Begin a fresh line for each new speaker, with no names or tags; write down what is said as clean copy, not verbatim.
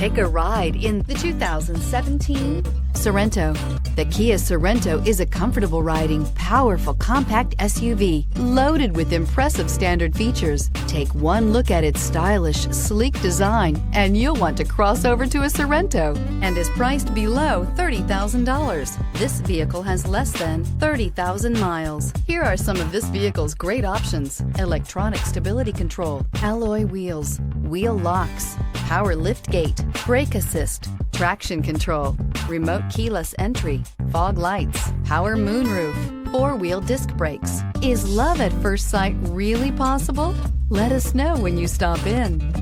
Take a ride in the 2017 Sorento. The Kia Sorento is a comfortable riding, powerful compact SUV loaded with impressive standard features. Take one look at its stylish, sleek design and you'll want to cross over to a Sorento, and is priced below $30,000. This vehicle has less than 30,000 miles. Here are some of this vehicle's great options: electronic stability control, alloy wheels, wheel locks, power liftgate, brake assist, traction control, remote keyless entry, fog lights, power moonroof, four-wheel disc brakes. Is love at first sight really possible? Let us know when you stop in.